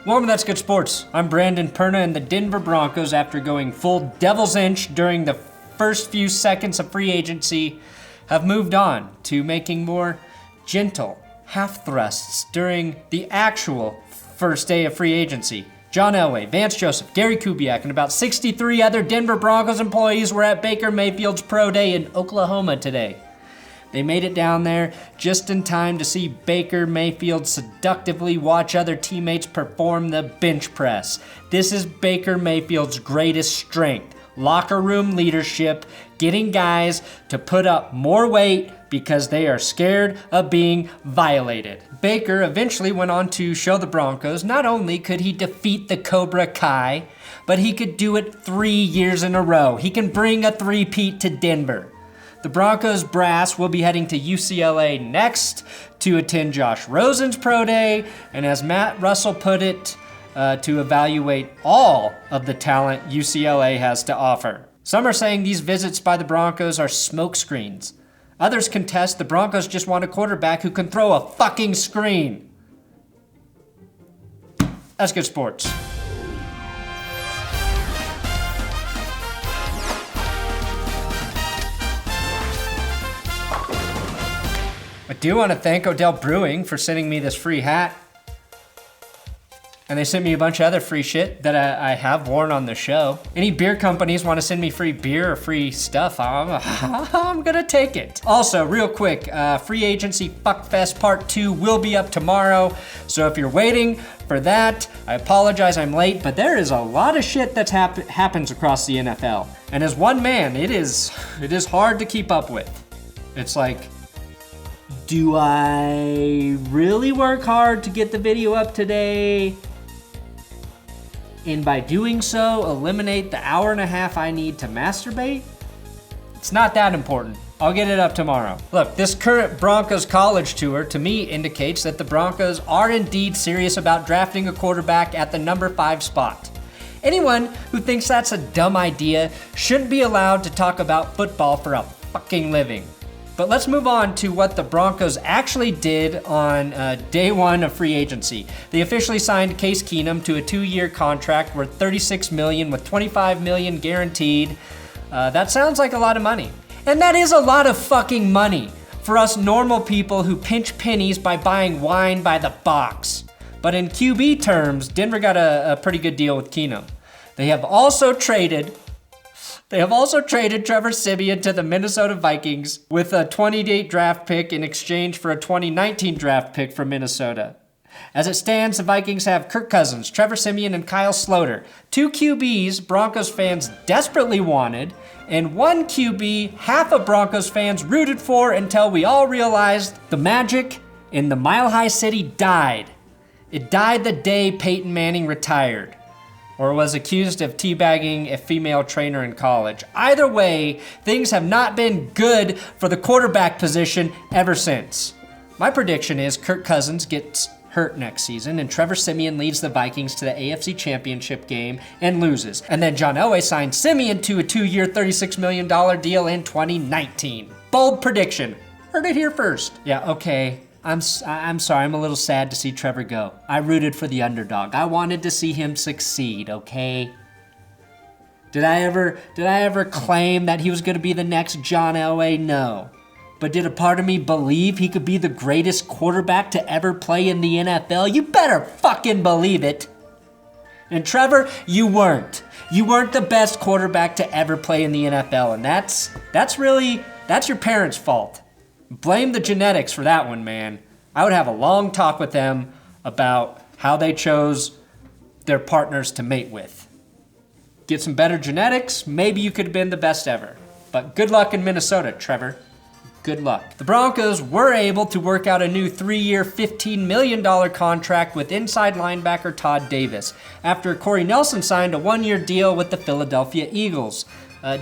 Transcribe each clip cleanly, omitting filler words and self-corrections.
Welcome to That's Good Sports. I'm Brandon Perna, and the Denver Broncos, after going full devil's inch during the first few seconds of free agency, have moved on to making more gentle half thrusts during the actual first day of free agency. John Elway, Vance Joseph, Gary Kubiak, and about 63 other Denver Broncos employees were at Baker Mayfield's Pro Day in Oklahoma today. They made it down there just in time to see Baker Mayfield seductively watch other teammates perform the bench press. This is Baker Mayfield's greatest strength: locker room leadership, getting guys to put up more weight because they are scared of being violated. Baker eventually went on to show the Broncos not only could he defeat the Cobra Kai, but he could do it 3 years in a row. He can bring a three-peat to Denver. The Broncos brass will be heading to UCLA next to attend Josh Rosen's Pro Day, and as Matt Russell put it, to evaluate all of the talent UCLA has to offer. Some are saying these visits by the Broncos are smokescreens. Others contest the Broncos just want a quarterback who can throw a fucking screen. That's good sports. I do want to thank Odell Brewing for sending me this free hat. And they sent me a bunch of other free shit that I have worn on the show. Any beer companies want to send me free beer or free stuff, I'm gonna take it. Also, real quick, Free Agency Fuckfest Part 2 will be up tomorrow. So if you're waiting for that, I apologize I'm late, but there is a lot of shit that happens across the NFL. And as one man, it is hard to keep up with. It's like, do I really work hard to get the video up today? And by doing so, eliminate the hour and a half I need to masturbate? It's not that important. I'll get it up tomorrow. Look, this current Broncos college tour to me indicates that the Broncos are indeed serious about drafting a quarterback at the number 5 spot. Anyone who thinks that's a dumb idea shouldn't be allowed to talk about football for a fucking living. But let's move on to what the Broncos actually did on day one of free agency. They officially signed Case Keenum to a 2-year contract worth $36 million with $25 million guaranteed. That sounds like a lot of money. And that is a lot of fucking money for us normal people who pinch pennies by buying wine by the box. But in QB terms, Denver got a pretty good deal with Keenum. They have also traded Trevor Siemian to the Minnesota Vikings with a 2028 draft pick in exchange for a 2019 draft pick from Minnesota. As it stands, the Vikings have Kirk Cousins, Trevor Siemian, and Kyle Sloter, 2 QBs Broncos fans desperately wanted, and 1 QB half of Broncos fans rooted for until we all realized the magic in the Mile High City died. It died the day Peyton Manning retired, or was accused of teabagging a female trainer in college. Either way, things have not been good for the quarterback position ever since. My prediction is Kirk Cousins gets hurt next season, and Trevor Siemian leads the Vikings to the AFC Championship game and loses. And then John Elway signed Siemian to a 2-year, $36 million deal in 2019. Bold prediction. Heard it here first. Yeah, okay. I'm sorry, I'm a little sad to see Trevor go. I rooted for the underdog. I wanted to see him succeed, okay? Did I ever claim that he was going to be the next John Elway? No. But did a part of me believe he could be the greatest quarterback to ever play in the NFL? You better fucking believe it. And Trevor, you weren't. You weren't the best quarterback to ever play in the NFL, and that's your parents' fault. Blame the genetics for that one, man. I would have a long talk with them about how they chose their partners to mate with. Get some better genetics, maybe you could have been the best ever. But good luck in Minnesota, Trevor. Good luck. The Broncos were able to work out a new 3-year, $15 million contract with inside linebacker Todd Davis after Corey Nelson signed a 1-year deal with the Philadelphia Eagles.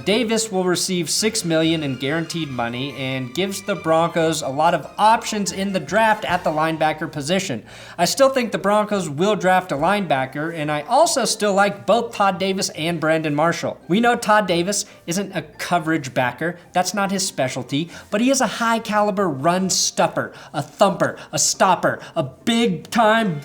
Davis will receive $6 million in guaranteed money and gives the Broncos a lot of options in the draft at the linebacker position. I still think the Broncos will draft a linebacker, and I also still like both Todd Davis and Brandon Marshall. We know Todd Davis isn't a coverage backer. That's not his specialty, but he is a high-caliber run stuffer, a thumper, a stopper, a big-time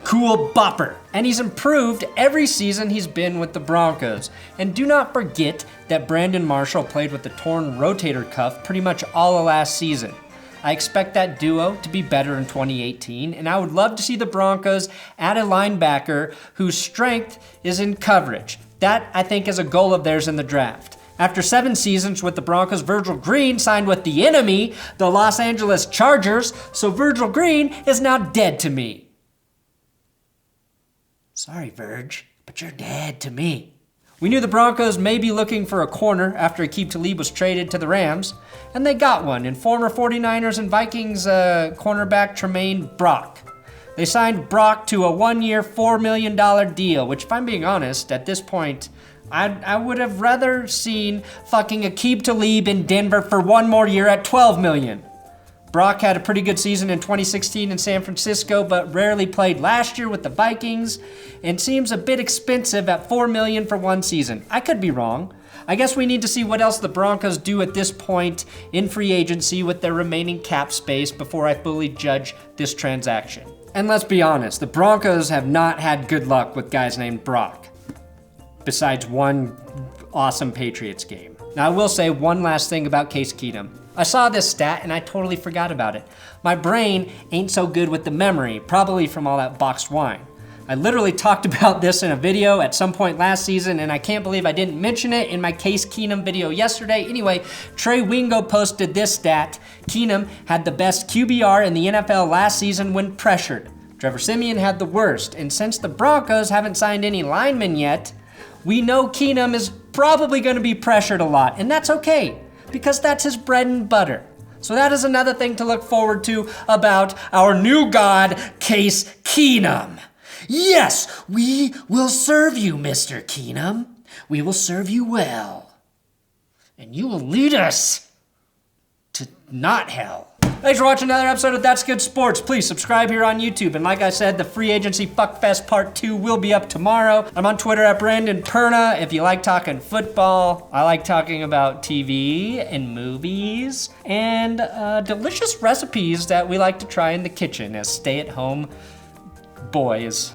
cool bopper. And he's improved every season he's been with the Broncos. And do not forget that Brandon Marshall played with the torn rotator cuff pretty much all of last season. I expect that duo to be better in 2018, and I would love to see the Broncos add a linebacker whose strength is in coverage. That, I think, is a goal of theirs in the draft. After 7 seasons with the Broncos, Virgil Green signed with the enemy, the Los Angeles Chargers, so Virgil Green is now dead to me. Sorry, Virg, but you're dead to me. We knew the Broncos may be looking for a corner after Aqib Talib was traded to the Rams, and they got one in former 49ers and Vikings cornerback Tramaine Brock. They signed Brock to a 1-year, $4 million deal, which, if I'm being honest, at this point, I would have rather seen fucking Aqib Talib in Denver for 1 more year at $12 million. Brock had a pretty good season in 2016 in San Francisco, but rarely played last year with the Vikings, and seems a bit expensive at $4 million for 1 season. I could be wrong. I guess we need to see what else the Broncos do at this point in free agency with their remaining cap space before I fully judge this transaction. And let's be honest, the Broncos have not had good luck with guys named Brock, besides one awesome Patriots game. Now, I will say one last thing about Case Keenum. I saw this stat and I totally forgot about it. My brain ain't so good with the memory, probably from all that boxed wine. I literally talked about this in a video at some point last season, and I can't believe I didn't mention it in my Case Keenum video yesterday. Anyway, Trey Wingo posted this stat. Keenum had the best QBR in the NFL last season when pressured. Trevor Siemian had the worst, and since the Broncos haven't signed any linemen yet, we know Keenum is probably going to be pressured a lot, and that's okay, because that's his bread and butter. So that is another thing to look forward to about our new god, Case Keenum. Yes, we will serve you, Mr. Keenum. We will serve you well. And you will lead us to not hell. Thanks for watching another episode of That's Good Sports. Please subscribe here on YouTube. And like I said, the Free Agency Fuckfest Part 2 will be up tomorrow. I'm on Twitter at Brandon Perna. If you like talking football, I like talking about TV and movies and delicious recipes that we like to try in the kitchen as stay-at-home boys.